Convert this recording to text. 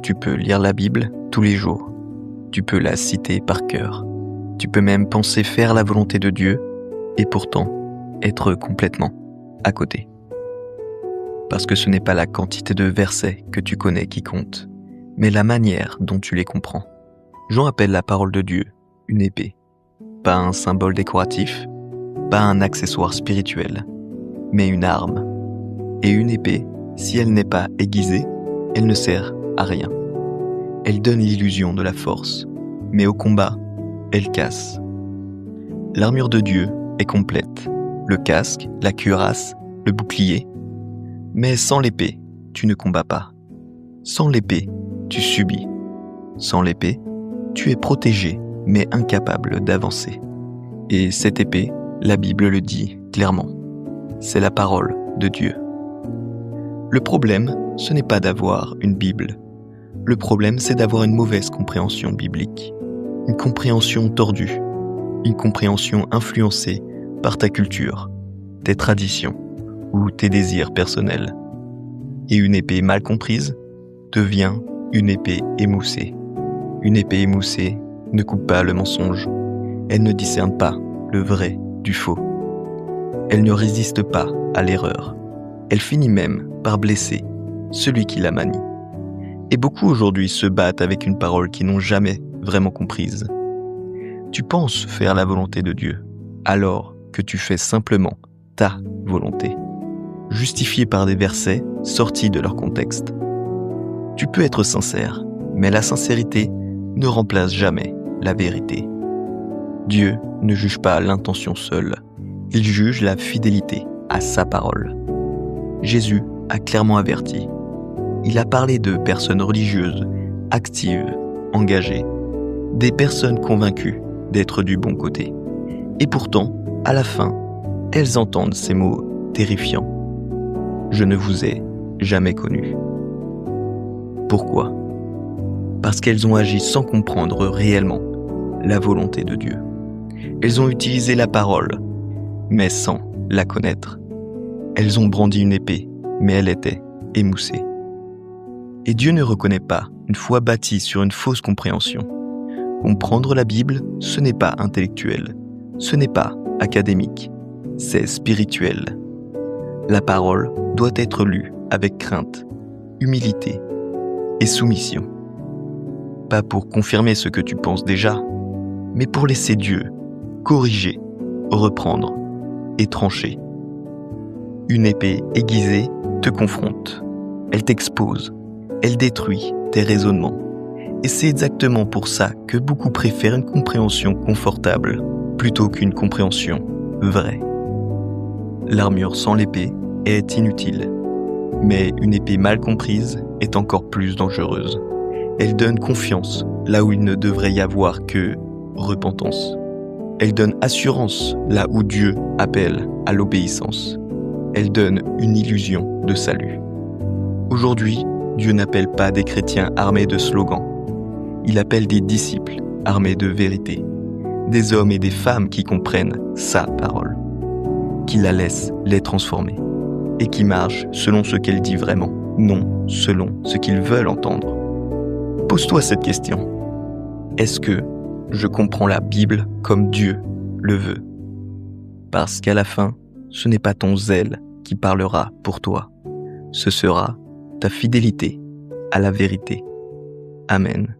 Tu peux lire la Bible tous les jours. Tu peux la citer par cœur. Tu peux même penser faire la volonté de Dieu et pourtant être complètement à côté. Parce que ce n'est pas la quantité de versets que tu connais qui compte, mais la manière dont tu les comprends. Jean appelle la parole de Dieu une épée. Pas un symbole décoratif, pas un accessoire spirituel, mais une arme. Et une épée, si elle n'est pas aiguisée, elle ne sert à rien. Elle donne l'illusion de la force, mais au combat, elle casse. L'armure de Dieu est complète, le casque, la cuirasse, le bouclier. Mais sans l'épée, tu ne combats pas. Sans l'épée, tu subis. Sans l'épée, tu es protégé, mais incapable d'avancer. Et cette épée, la Bible le dit clairement, c'est la parole de Dieu. Le problème, ce n'est pas d'avoir une Bible. Le problème, c'est d'avoir une mauvaise compréhension biblique. Une compréhension tordue. Une compréhension influencée par ta culture, tes traditions ou tes désirs personnels. Et une épée mal comprise devient une épée émoussée. Une épée émoussée ne coupe pas le mensonge. Elle ne discerne pas le vrai du faux. Elle ne résiste pas à l'erreur. Elle finit même par blesser celui qui la manie. Et beaucoup aujourd'hui se battent avec une parole qu'ils n'ont jamais vraiment comprise. Tu penses faire la volonté de Dieu, alors que tu fais simplement ta volonté, justifiée par des versets sortis de leur contexte. Tu peux être sincère, mais la sincérité ne remplace jamais la vérité. Dieu ne juge pas l'intention seule, il juge la fidélité à sa parole. Jésus a clairement averti. Il a parlé de personnes religieuses, actives, engagées, des personnes convaincues d'être du bon côté. Et pourtant, à la fin, elles entendent ces mots terrifiants. Je ne vous ai jamais connu. Pourquoi ? Parce qu'elles ont agi sans comprendre réellement la volonté de Dieu. Elles ont utilisé la parole, mais sans la connaître. Elles ont brandi une épée, mais elle était émoussée. Et Dieu ne reconnaît pas une foi bâtie sur une fausse compréhension. Comprendre la Bible, ce n'est pas intellectuel, ce n'est pas académique, c'est spirituel. La parole doit être lue avec crainte, humilité et soumission. Pas pour confirmer ce que tu penses déjà, mais pour laisser Dieu corriger, reprendre et trancher. Une épée aiguisée te confronte, elle t'expose, elle détruit tes raisonnements. Et c'est exactement pour ça que beaucoup préfèrent une compréhension confortable plutôt qu'une compréhension vraie. L'armure sans l'épée est inutile, mais une épée mal comprise est encore plus dangereuse. Elle donne confiance là où il ne devrait y avoir que repentance. Elle donne assurance là où Dieu appelle à l'obéissance. Elle donne une illusion de salut. Aujourd'hui, Dieu n'appelle pas des chrétiens armés de slogans. Il appelle des disciples armés de vérité, des hommes et des femmes qui comprennent sa parole, qui la laissent les transformer et qui marchent selon ce qu'elle dit vraiment, non selon ce qu'ils veulent entendre. Pose-toi cette question. Est-ce que je comprends la Bible comme Dieu le veut ? Parce qu'à la fin, ce n'est pas ton zèle qui parlera pour toi, ce sera ta fidélité à la vérité. Amen.